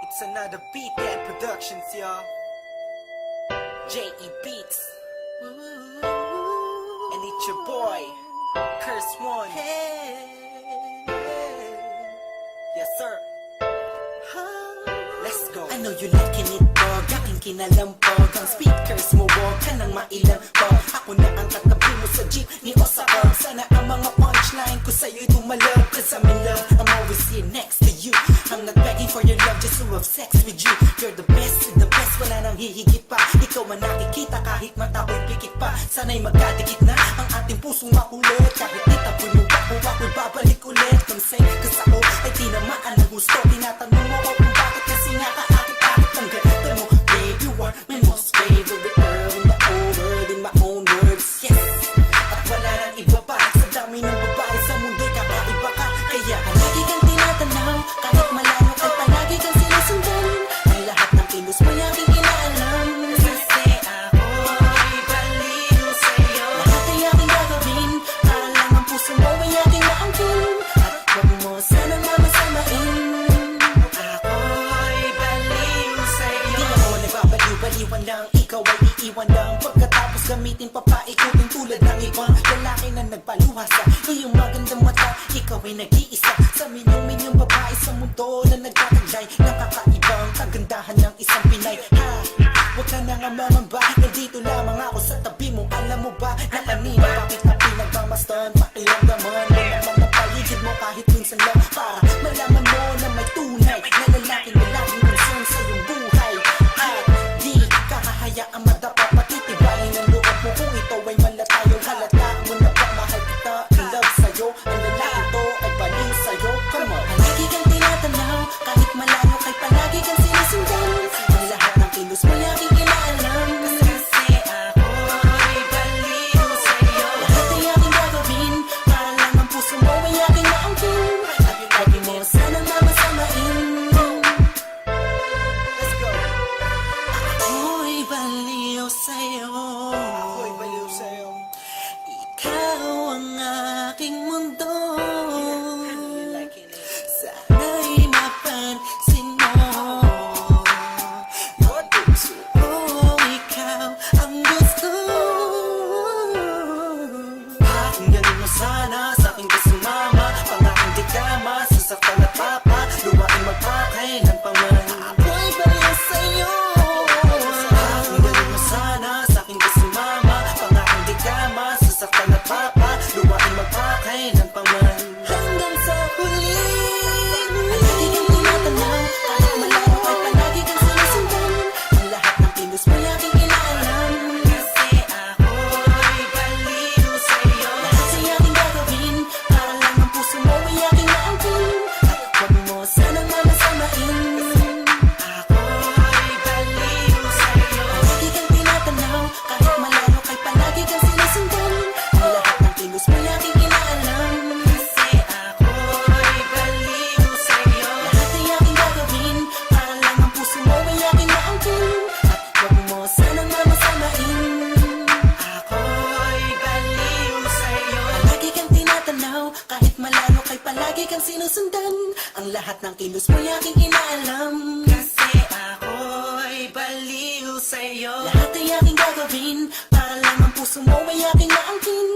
It's another Beat That Productions, y'all. J.E. Beats. And it's your boy, Curse One. Yes, sir. Let's go. I know you liking it, dog. Aking kinalampog. Ang speakers mo, wag ka nang mailang pag. Ako na ang katabi mo sa jeep ni Osakog. Sana ang mga punchline ko sa'yo'y tumalab. Cause I'm in love, I'm always here next to you. I'm not begging for your love, just to have sex with you. You're the best, wala nang hihigit pa. Ikaw ang nakikita kahit mata ko'y pikit pa. Sana'y magkadikit na ang ating pusong makulit. Kahit itapoy mo ako, ako'y babalik ulit. Don't say, cause ako ay tinamaan ng gusto. Tinatanong mo ko kung bakit kasi nga kaakit-akit ang ganda mo. Babe, you are my most favorite girl in the whole world, in my own words, yes. At wala nang iba pa, sa dami ng babae sa mundo'y kakaiba ka. Kaya lagi kang tinatanaw, kahit malayo ay palagi kang sinusundan. Ang lahat ng kilos mo aking inaalam. Kasi ako'y baliw sa'yo. Lahat ay aking gagawin, para lang ang puso mo ay aking maangkin. At wag mo sanang mamasamain. Ako'y baliw sa'yo. Di ako nagbabaliw-baliwan lang, ikaw ay iiwan lang. Pagkatapos gamitin papaikutin tulad ng ibang lalaki na nagpaluha sa iyong magandang mata. Ikaw ay nag-iisa sa milyong-milyong babae sa mundo na nagkakaglay ng kakaibang kagandahan ng isang Pinay. Ha! Huwag ka na nga mangamba, nandito lamang ako sa tabi mo. Alam mo ba na kanina bakit na pinagmamastan? Pakiramdaman mo naman ang paligid mo kahit minsan lang, para malaman mo na may tunay na lalaki na laging concern sa iyong buhay. At di kakahayaang madapa, patitibayin ang loob mo kung ito ay malatayo. Halata mo na ba mahal kita, in love sa'yo. Ang lalaki to ay baliw sa'yo. Come on. Palagi kang tinatanaw, kahit malayo kay palagi kang sinusundan. Ang lahat ng kilos mo aking inaalam. Kasi ako'y baliw sa'yo. Lahat ay aking gagawin, para lang ang puso mo ay aking maangkin. At lagi mo sanang mamasamain. Let's go. Ako'y baliw sa'yo. Ako'y baliw sa'yo. Ikaw ang aking mundo. You liking it? Sana'y mapansin mo. Oh, ikaw ang gusto. Pakinggan mo sana sa aking kasumama. Pangakang di ka masasaktan at papa. Luwaing magpakailan pa man. Ako'y baliw sa'yo. Pakinggan mo sana sa aking kasumama. Pangakang di ka masasaktan at papa. Luwaing magpakailan pa man. Hanggang sa huli. Palagi kang tinatanaw, kahit malayo ay palagi kang sinusundan. Ang lahat ng kilos mo aking inaalam. Kasi ako'y baliw sa'yo. Lahat ay aking gagawin, para lang ang puso mo ay aking maangkin. At wag mo sanang mamasamain. Ako'y baliw sa'yo. Palagi kang tinatanaw, kahit malayo kay palagi kang sinusundan. Ang lahat ng kilos mo aking inaalam. Kasi ako'y baliw sa'yo. Lahat ay aking gagawin, para lang ang puso mo ay aking maangkin. At wag mo sanang mamasamain. Ako'y baliw sa'yo. Palagi kang tinatanaw, kahit malayo kay palagi kang sinusundan. Ang lahat ng kilos mo aking inaalam. Kasi ako'y baliw sa'yo. Lahat ay aking gagawin, para lang ang puso mo ay aking maangkin.